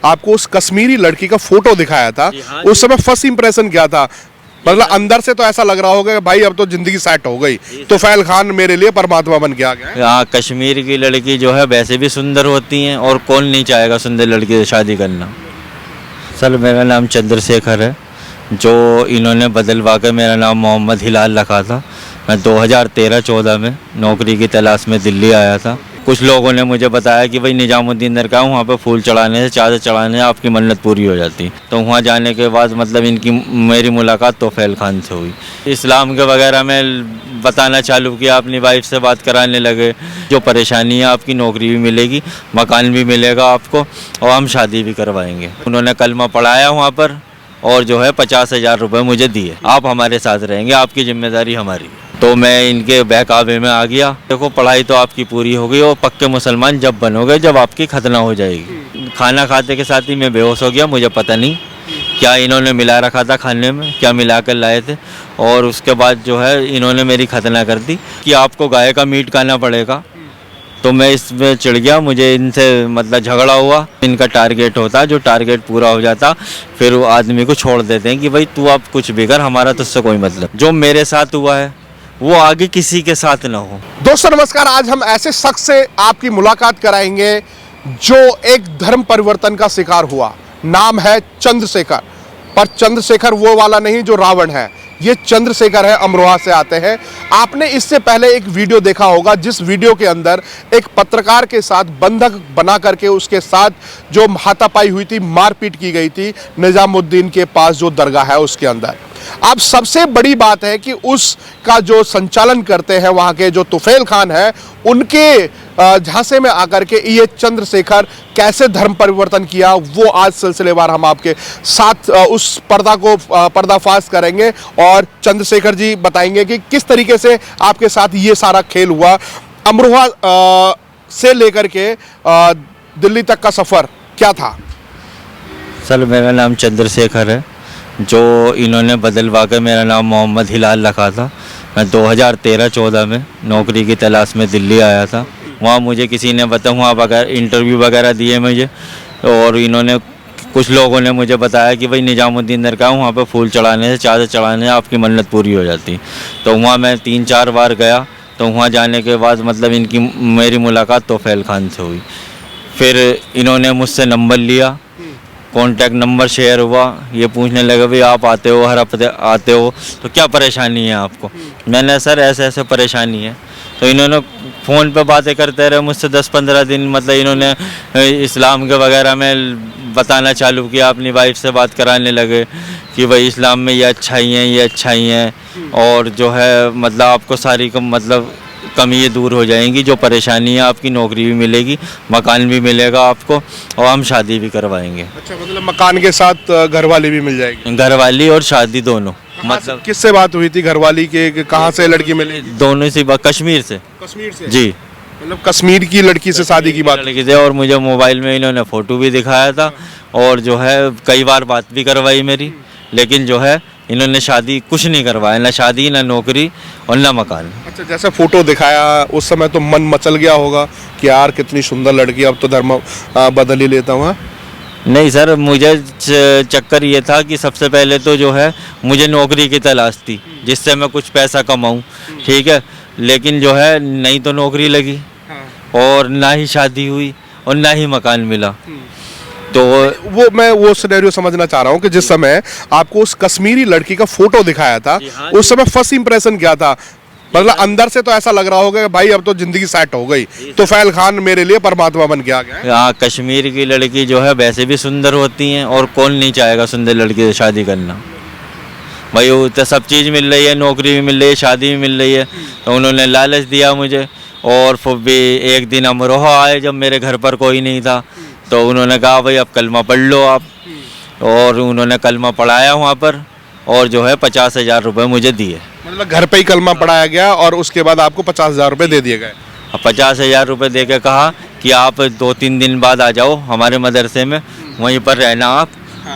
आपको उस कश्मीरी लड़की का फोटो दिखाया था, हाँ उस समय फर्स्ट इंप्रेशन क्या था? मतलब अंदर से तो ऐसा लग रहा होगा कि भाई अब तो जिंदगी सेट हो गई, तुफैल खान मेरे लिए परमात्मा बन के आ गया। यहाँ कश्मीर की लड़की जो है वैसे भी सुंदर होती हैं और कौन नहीं चाहेगा सुंदर लड़की से शादी करना। सर मेरा नाम चंद्रशेखर है, जो इन्होंने बदलवा कर मेरा नाम मोहम्मद हिलाल रखा था। मैं 2013-14 में नौकरी की तलाश में दिल्ली आया था। कुछ लोगों ने मुझे बताया कि भाई निजामुद्दीन दरगाह वहाँ पे फूल चढ़ाने से, चादर चढ़ाने से आपकी मन्नत पूरी हो जाती। तो वहाँ जाने के बाद मतलब मेरी मुलाकात तोफैल खान से हुई। इस्लाम के वगैरह में बताना चालू किया, अपनी वाइफ से बात कराने लगे। जो परेशानी है आपकी नौकरी भी मिलेगी, मकान भी मिलेगा आपको और हम शादी भी करवाएंगे। उन्होंने कलमा पढ़ाया वहाँ पर और जो है 50,000 रुपये मुझे दिए। आप हमारे साथ रहेंगे, आपकी जिम्मेदारी हमारी। तो मैं इनके बहकावे में आ गया। देखो पढ़ाई तो आपकी पूरी हो गई और पक्के मुसलमान जब बनोगे जब आपकी खतना हो जाएगी। खाना खाते के साथ ही मैं बेहोश हो गया। मुझे पता नहीं क्या इन्होंने मिला रखा था खाने में, क्या मिला कर लाए थे। और उसके बाद जो है इन्होंने मेरी खतना कर दी कि आपको गाय का मीट खाना पड़ेगा। तो मैं इसमें चिढ़ गया, मुझे इनसे मतलब झगड़ा हुआ। इनका टारगेट होता, जो टारगेट पूरा हो जाता फिर वो आदमी को छोड़ देते हैं कि भाई तू अब कुछ भी कर, हमारा तुझसे कोई मतलब। जो मेरे साथ हुआ है वो आगे किसी के साथ ना हो। दोस्तों नमस्कार, आज हम ऐसे शख्स से आपकी मुलाकात कराएंगे जो एक धर्म परिवर्तन का शिकार हुआ। नाम है चंद्रशेखर, पर चंद्रशेखर वो वाला नहीं जो रावण है। ये चंद्रशेखर है, अमरोहा से आते हैं। आपने इससे पहले एक वीडियो देखा होगा जिस वीडियो के अंदर एक पत्रकार के साथ बंधक बना करके उसके साथ जो हाथापाई हुई थी, मारपीट की गई थी निजामुद्दीन के पास जो दरगाह है उसके अंदर। अब सबसे बड़ी बात है कि उसका जो संचालन करते हैं वहाँ के जो तुफैल खान है, उनके झांसे में आकर के ये चंद्रशेखर कैसे धर्म परिवर्तन किया, वो आज सिलसिलेवार हम आपके साथ उस पर्दाफाश करेंगे और चंद्रशेखर जी बताएंगे कि किस तरीके से आपके साथ ये सारा खेल हुआ। अमरोहा से लेकर के दिल्ली तक का सफ़र क्या था? सर मेरा नाम चंद्रशेखर है, जो इन्होंने बदलवा कर मेरा नाम मोहम्मद हिलाल रखा था। मैं 2013-14 में नौकरी की तलाश में दिल्ली आया था। वहाँ मुझे किसी ने बताया, वहाँ वगैरह इंटरव्यू वगैरह दिए मुझे, और इन्होंने कुछ लोगों ने मुझे बताया कि भाई निजामुद्दीन दरगाह वहाँ पे फूल चढ़ाने से, चादर चढ़ाने से आपकी मन्नत पूरी हो जाती। तो वहाँ मैं 3-4 बार गया। तो वहाँ जाने के बाद मतलब मेरी मुलाकात तोफैल खान से हुई। फिर इन्होंने मुझसे नंबर लिया, कॉन्टैक्ट नंबर शेयर हुआ। ये पूछने लगे भाई आप आते हो, हर हफ्ते आते हो, तो क्या परेशानी है आपको? मैंने सर ऐसे ऐसे परेशानी है। तो इन्होंने फ़ोन पे बातें करते रहे मुझसे 10-15 दिन। मतलब इन्होंने इस्लाम के वगैरह में बताना चालू किया, अपनी वाइफ से बात कराने लगे कि भाई इस्लाम में ये अच्छाई हैं, ये अच्छाई हैं, और जो है मतलब आपको सारी कमी दूर हो जाएंगी। जो परेशानी है आपकी नौकरी भी मिलेगी, मकान भी मिलेगा आपको और हम शादी भी करवाएंगे। अच्छा, मतलब मकान के साथ घरवाली भी मिल जाएगी? घरवाली और शादी दोनों। मतलब किससे बात हुई थी घरवाली के, कहाँ से लड़की मिली? दोनों से बात कश्मीर से। कश्मीर से? जी, मतलब कश्मीर की लड़की से शादी की बात लड़की से। और मुझे मोबाइल में इन्होंने फ़ोटो भी दिखाया था और जो है कई बार बात भी करवाई मेरी, लेकिन जो है इन्होंने शादी कुछ नहीं करवाया, ना शादी, ना नौकरी और ना मकान। अच्छा, जैसे फोटो दिखाया उस समय तो मन मचल गया होगा कि यार कितनी सुंदर लड़की, अब तो धर्म बदल ही लेता हूँ। नहीं सर, मुझे चक्कर ये था कि सबसे पहले तो जो है मुझे नौकरी की तलाश थी जिससे मैं कुछ पैसा कमाऊँ, ठीक है। लेकिन जो है नहीं तो नौकरी लगी और ना ही शादी हुई और ना ही मकान मिला। तो मैं वो सिनेरियो समझना चाह रहा हूँ कि जिस समय आपको उस कश्मीरी लड़की का फोटो दिखाया था, उस समय फर्स्ट इंप्रेशन क्या था? मतलब अंदर से तो ऐसा लग रहा होगा कि भाई अब तो जिंदगी सेट हो गई, तुफैल खान मेरे लिए परमात्मा बन के आ गया। यहाँ कश्मीर की लड़की जो है वैसे भी सुंदर होती हैं और कौन नहीं चाहेगा सुंदर लड़की से शादी करना। भाई वो तो सब चीज़ मिल रही है, नौकरी भी मिल रही है, शादी भी मिल रही है। तो उन्होंने लालच दिया मुझे। और फिर भी एक दिन अमरोहा आए जब मेरे घर पर कोई नहीं था, तो उन्होंने कहा भाई अब कलमा पढ़ लो आप। और उन्होंने कलमा पढ़ाया वहाँ पर और जो है 50,000 रुपये मुझे दिए। मतलब घर पे ही कलमा पढ़ाया गया और उसके बाद आपको 50,000 रुपये दे दिए गए? 50,000 रुपये दे के कहा कि आप 2-3 दिन बाद आ जाओ हमारे मदरसे में, वहीं पर रहना आप,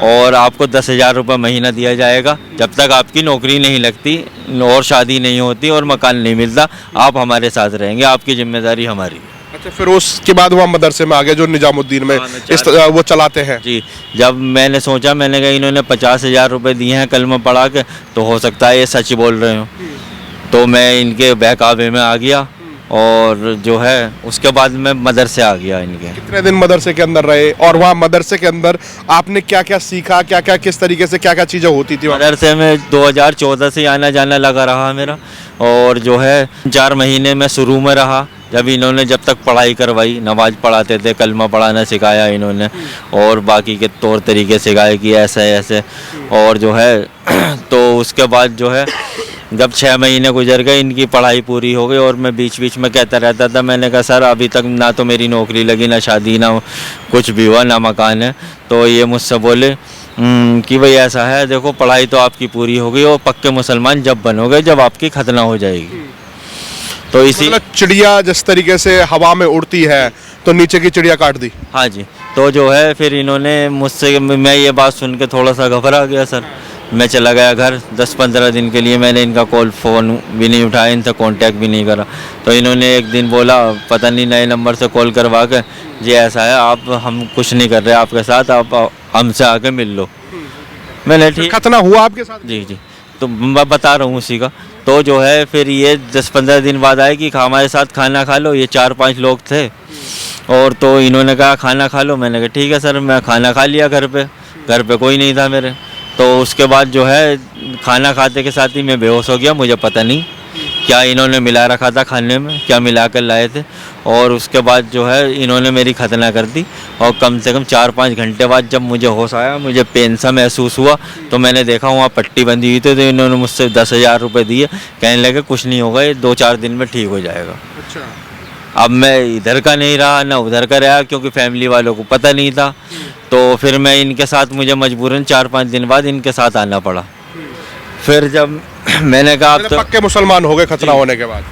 और आपको 10,000 रुपये महीना दिया जाएगा जब तक आपकी नौकरी नहीं लगती और शादी नहीं होती और मकान नहीं मिलता। आप हमारे साथ रहेंगे, आपकी जिम्मेदारी हमारी। अच्छा, फिर उसके बाद वहाँ मदरसे में आ गए जो निजामुद्दीन में हाँ, मैं वो चलाते हैं। जी। जब मैंने सोचा, मैंने कहा इन्होंने 50,000 रुपये दिए हैं कलमा पढ़ा के, तो हो सकता है ये सच बोल रहे हो। तो मैं इनके बहकावे में आ गया और जो है उसके बाद मैं मदरसे आ गया इनके। कितने दिन मदरसे के अंदर रहे और वहाँ मदरसे के अंदर आपने क्या क्या सीखा, क्या क्या किस तरीके से क्या क्या चीज़ें होती थी वहाँ? मदरसे में 2014 से आना जाना लगा रहा मेरा। और जो है 4 महीने में शुरू में रहा, जब इन्होंने जब तक पढ़ाई करवाई, नमाज पढ़ाते थे, कलमा पढ़ाना सिखाया इन्होंने और बाकी के तौर तरीके सिखाए कि ऐसे ऐसे। और जो है तो उसके बाद जो है जब 6 महीने गुजर गए, इनकी पढ़ाई पूरी हो गई और मैं बीच बीच में कहता रहता था, मैंने कहा सर अभी तक ना तो मेरी नौकरी लगी, ना शादी, ना कुछ भी हुआ, ना मकान है। तो ये मुझसे बोले कि भाई ऐसा है, देखो पढ़ाई तो आपकी पूरी हो गई और पक्के मुसलमान जब बनोगे जब आपकी खतना हो जाएगी। तो इसी मतलब चिड़िया जिस तरीके से हवा में उड़ती है तो नीचे की चिड़िया काट दी। हाँ जी। तो जो है फिर इन्होंने मुझसे, मैं ये बात सुन के थोड़ा सा घबरा गया सर। मैं चला गया घर 10-15 दिन के लिए। मैंने इनका कॉल फ़ोन भी नहीं उठाया, इनसे कांटेक्ट भी नहीं करा। तो इन्होंने एक दिन बोला, पता नहीं नए नंबर से कॉल करवा के, जी ऐसा है, आप हम कुछ नहीं कर रहे आपके साथ, आप हमसे आके मिल लो। मैंने ठीक, खतना हुआ आपके साथ? जी जी। तो मैं बता रहा हूँ उसी का। तो जो है फिर ये 10-15 दिन बाद आए कि हमारे साथ खाना खा लो। ये 4-5 लोग थे और तो इन्होंने कहा खाना खा लो। मैंने कहा ठीक है सर। मैं खाना खा लिया घर पे कोई नहीं था मेरे। तो उसके बाद जो है खाना खाते के साथ ही मैं बेहोश हो गया। मुझे पता नहीं क्या इन्होंने मिला रखा था खाने में, क्या मिला कर लाए थे। और उसके बाद जो है इन्होंने मेरी खतना कर दी और कम से कम 4-5 घंटे बाद जब मुझे होश आया, मुझे पेन सा महसूस हुआ, तो मैंने देखा वहाँ पट्टी बंधी हुई थी। तो इन्होंने मुझसे 10,000 रुपये दिए, कहने लगे कुछ नहीं होगा, ये 2-4 दिन में ठीक हो जाएगा। अच्छा। अब मैं इधर का नहीं रहा ना उधर का रहा, क्योंकि फैमिली वालों को पता नहीं था। तो फिर मैं इनके साथ, मुझे मजबूरन 4-5 दिन बाद इनके साथ आना पड़ा। फिर जब मैंने कहा अब तो पक्के मुसलमान हो गए खतना होने के बाद?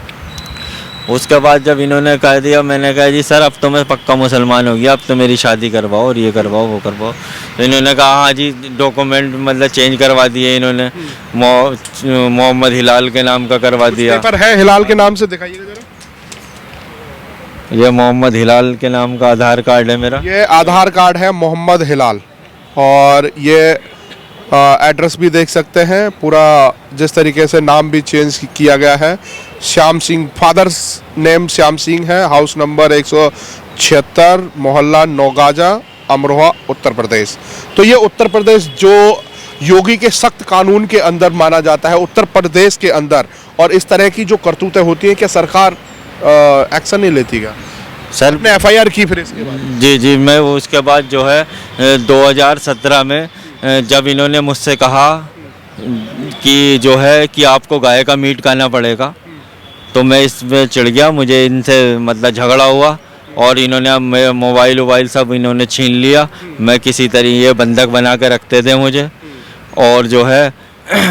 उसके बाद जब इन्होंने कह दिया, मैंने कहा जी सर अब तो मैं पक्का मुसलमान हो गया, अब तो मेरी शादी करवाओ और ये करवाओ वो करवाओ। तो इन्होंने कहा हाँ जी, डॉक्यूमेंट मतलब चेंज करवा दिए इन्होंने। मोहम्मद हिलाल के नाम का करवा दिया। पेपर है हिलाल के नाम से, दिखाइएगा जरा। ये मोहम्मद हिलाल के नाम का आधार कार्ड है मेरा। ये आधार कार्ड है मोहम्मद हिलाल। और ये एड्रेस भी देख सकते हैं, पूरा जिस तरीके से नाम भी चेंज किया गया है। श्याम सिंह, फादर्स नेम श्याम सिंह है। हाउस नंबर 176, मोहल्ला नौगाजा, अमरोहा, उत्तर प्रदेश। तो ये उत्तर प्रदेश जो योगी के सख्त कानून के अंदर माना जाता है, उत्तर प्रदेश के अंदर, और इस तरह की जो करतूतें होती हैं, क्या सरकार एक्शन नहीं लेती क्या? सर आपने एफआईआर की फिर इसके बाद? जी जी। मैं उसके बाद जो है 2017 में जब इन्होंने मुझसे कहा कि जो है कि आपको गाय का मीट खाना पड़ेगा, तो मैं इसमें चिढ़ गया। मुझे इनसे मतलब झगड़ा हुआ और इन्होंने मेरा मोबाइल वोबाइल सब इन्होंने छीन लिया। मैं किसी तरह ये बंधक बना के रखते थे मुझे। और जो है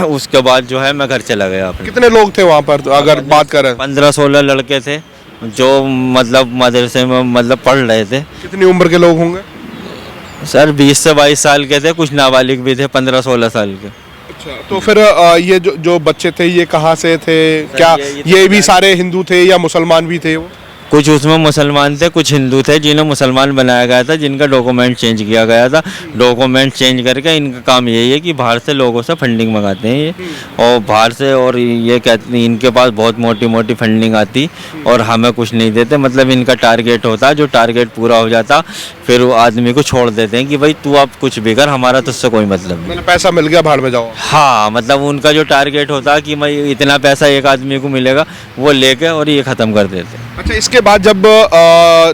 उसके बाद जो है मैं घर चला गया अपने। कितने लोग थे वहाँ पर अगर बात करें? 15-16 लड़के थे जो मतलब मदरसे में मतलब पढ़ रहे थे। कितनी उम्र के लोग होंगे? सर 20 से 22 साल के थे, कुछ नाबालिग भी थे 15-16 साल के। अच्छा, तो फिर ये जो बच्चे थे ये कहाँ से थे? क्या ये भी सारे हिंदू थे या मुसलमान भी थे वो? कुछ उसमें मुसलमान थे, कुछ हिंदू थे जिन्हें मुसलमान बनाया गया था, जिनका डॉक्यूमेंट चेंज किया गया था। डॉक्यूमेंट चेंज करके इनका काम यही है कि बाहर से लोगों से फंडिंग मंगाते हैं ये, और बाहर से, और ये कहते हैं इनके पास बहुत मोटी मोटी फंडिंग आती और हमें कुछ नहीं देते। मतलब इनका टारगेट होता है, जो टारगेट पूरा हो जाता फिर वो आदमी को छोड़ देते हैं कि भाई तू आप कुछ भी कर, हमारा तुझसे कोई मतलब नहीं। मैंने पैसा मिल गया बाहर में जाओ। हाँ, मतलब उनका जो टारगेट होता है कि मैं इतना पैसा एक आदमी को मिलेगा, वो लेके और ये ख़त्म कर देते। अच्छा, इसके बाद जब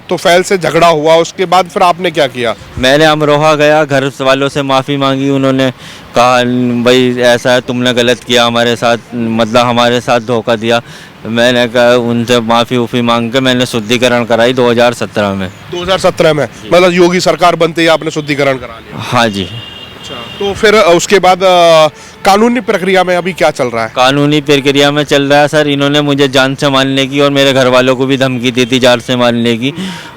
तोफैल से झगड़ा हुआ उसके बाद फिर आपने क्या किया? मैंने अमरोहा गया, घर वालों से माफ़ी मांगी। उन्होंने कहा भाई ऐसा है, तुमने गलत किया हमारे साथ, मतलब हमारे साथ धोखा दिया। मैंने कहा उनसे माफ़ी उफ़ी मांग के मैंने शुद्धिकरण कराई 2017 में। 2017 में मतलब योगी सरकार बनते ही आपने शुद्धिकरण करा लिया? हाँ जी। अच्छा, तो फिर उसके बाद कानूनी प्रक्रिया में अभी क्या चल रहा है? कानूनी प्रक्रिया में चल रहा है सर, इन्होंने मुझे जान से मारने की और मेरे घर वालों को भी धमकी दी थी जान से मारने की।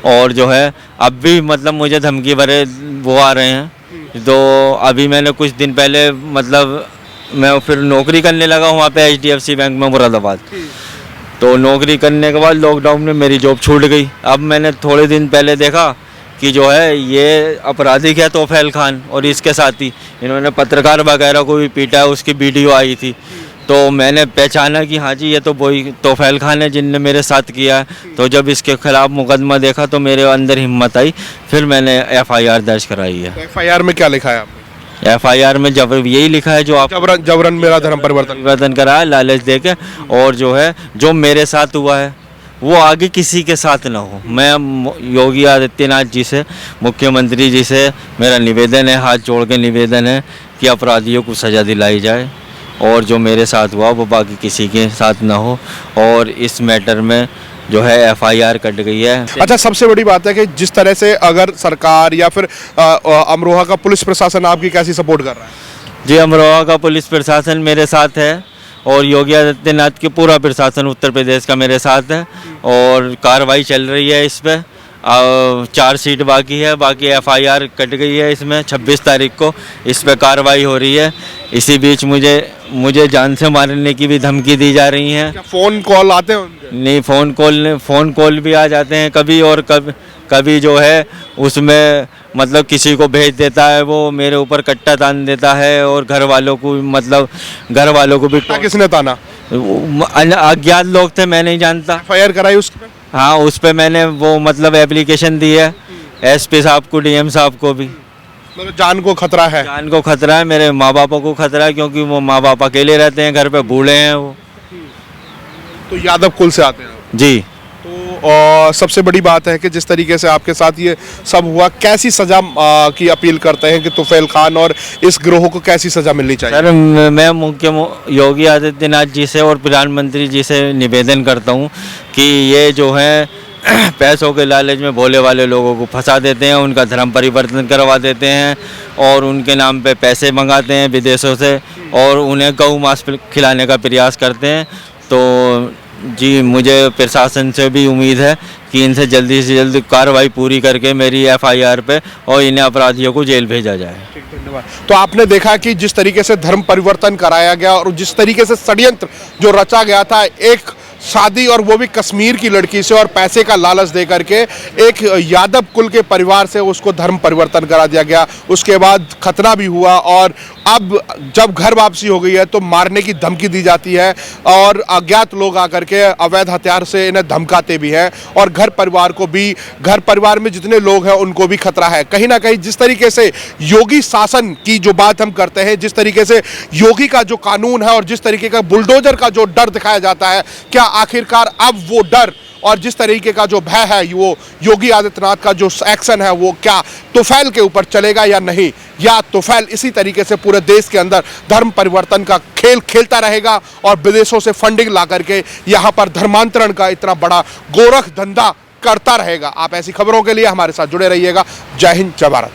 और जो है अब भी मतलब मुझे धमकी भरे वो आ रहे हैं। तो अभी मैंने कुछ दिन पहले मतलब मैं फिर नौकरी करने लगा वहाँ पे HDFC बैंक में मुरादाबाद। तो नौकरी करने के बाद लॉकडाउन में मेरी जॉब छूट गई। अब मैंने थोड़े दिन पहले देखा कि जो है ये आपराधिक है तोफैल खान और इसके साथी, इन्होंने पत्रकार वगैरह को भी पीटा है, उसकी वीडियो आई थी। तो मैंने पहचाना कि हाँ जी ये तो वही तोफैल खान है जिनने मेरे साथ किया है। तो जब इसके खिलाफ मुकदमा देखा तो मेरे अंदर हिम्मत आई, फिर मैंने एफआईआर दर्ज कराई है। एफआईआर में क्या लिखा है आपने? एफआईआर में जब यही लिखा है जो आप जबरन मेरा धर्म परिवर्तन। परिवर्तन करा है लालच देके, और जो है जो मेरे साथ हुआ है वो आगे किसी के साथ ना हो। मैं योगी आदित्यनाथ जी से, मुख्यमंत्री जी से मेरा निवेदन है, हाथ जोड़ के निवेदन है कि अपराधियों को सज़ा दिलाई जाए और जो मेरे साथ हुआ वो बाकी किसी के साथ ना हो, और इस मैटर में जो है एफआईआर कट गई है। अच्छा, सबसे बड़ी बात है कि जिस तरह से अगर सरकार या फिर अमरोहा का पुलिस प्रशासन आपकी कैसी सपोर्ट कर रहा है? जी, अमरोहा का पुलिस प्रशासन मेरे साथ है और योगी आदित्यनाथ की पूरा प्रशासन उत्तर प्रदेश का मेरे साथ है, और कार्रवाई चल रही है इस पर। 4 सीट बाकी है, बाकी एफआईआर कट गई है इसमें 26 तारीख को, इस पर कार्रवाई हो रही है। इसी बीच मुझे जान से मारने की भी धमकी दी जा रही है। क्या फोन कॉल आते हैं उनके? नहीं, फ़ोन कॉल भी आ जाते हैं कभी, और कभी जो है उसमें मतलब किसी को भेज देता है, वो मेरे ऊपर कट्टा तान देता है, और घर वालों को भी किसने ताना? अज्ञात लोग थे, मैं नहीं जानता। एफआईआर कराई उस पे? हाँ, उस पे मैंने वो मतलब एप्लीकेशन दी है एसपी साहब को, डीएम साहब को भी। मतलब जान को खतरा है? जान को खतरा है, मेरे माँ बापों को खतरा है, क्योंकि वो माँ बाप अकेले रहते हैं घर पे, बूढ़े हैं वो। तो यादव कुल से आते हैं आप? जी। तो सबसे बड़ी बात है कि जिस तरीके से आपके साथ ये सब हुआ, कैसी सजा की अपील करते हैं कि तोफैल खान और इस गिरोह को कैसी सजा मिलनी चाहिए? सर, मैं योगी आदित्यनाथ जी से और प्रधानमंत्री जी से निवेदन करता हूँ कि ये जो है पैसों के लालच में भोले वाले लोगों को फंसा देते हैं, उनका धर्म परिवर्तन करवा देते हैं, और उनके नाम पे पैसे मंगाते हैं विदेशों से, और उन्हें गौ मांस खिलाने का प्रयास करते हैं। तो जी, मुझे प्रशासन से भी उम्मीद है कि इनसे जल्दी से जल्दी कार्रवाई पूरी करके मेरी एफआईआर पे और इन्हें अपराधियों को जेल भेजा जाए। धन्यवाद। तो आपने देखा कि जिस तरीके से धर्म परिवर्तन कराया गया और जिस तरीके से षड्यंत्र जो रचा गया था, एक शादी और वो भी कश्मीर की लड़की से, और पैसे का लालच दे करके एक यादव कुल के परिवार से उसको धर्म परिवर्तन करा दिया गया। उसके बाद खतना भी हुआ, और अब जब घर वापसी हो गई है तो मारने की धमकी दी जाती है, और अज्ञात लोग आकर के अवैध हथियार से इन्हें धमकाते भी हैं, और घर परिवार में जितने लोग हैं उनको भी खतरा है। कहीं ना कहीं जिस तरीके से योगी शासन की जो बात हम करते हैं, जिस तरीके से योगी का जो कानून है और जिस तरीके का बुलडोजर का जो डर दिखाया जाता है, क्या आखिरकार अब वो डर और जिस तरीके का जो भय है, वो योगी आदित्यनाथ का जो एक्शन है, वो क्या तोफैल के ऊपर चलेगा या नहीं, या तोफैल इसी तरीके से पूरे देश के अंदर धर्म परिवर्तन का खेल खेलता रहेगा और विदेशों से फंडिंग ला करके यहाँ पर धर्मांतरण का इतना बड़ा गोरख धंधा करता रहेगा? आप ऐसी खबरों के लिए हमारे साथ जुड़े रहिएगा। जय हिंद, जय भारत।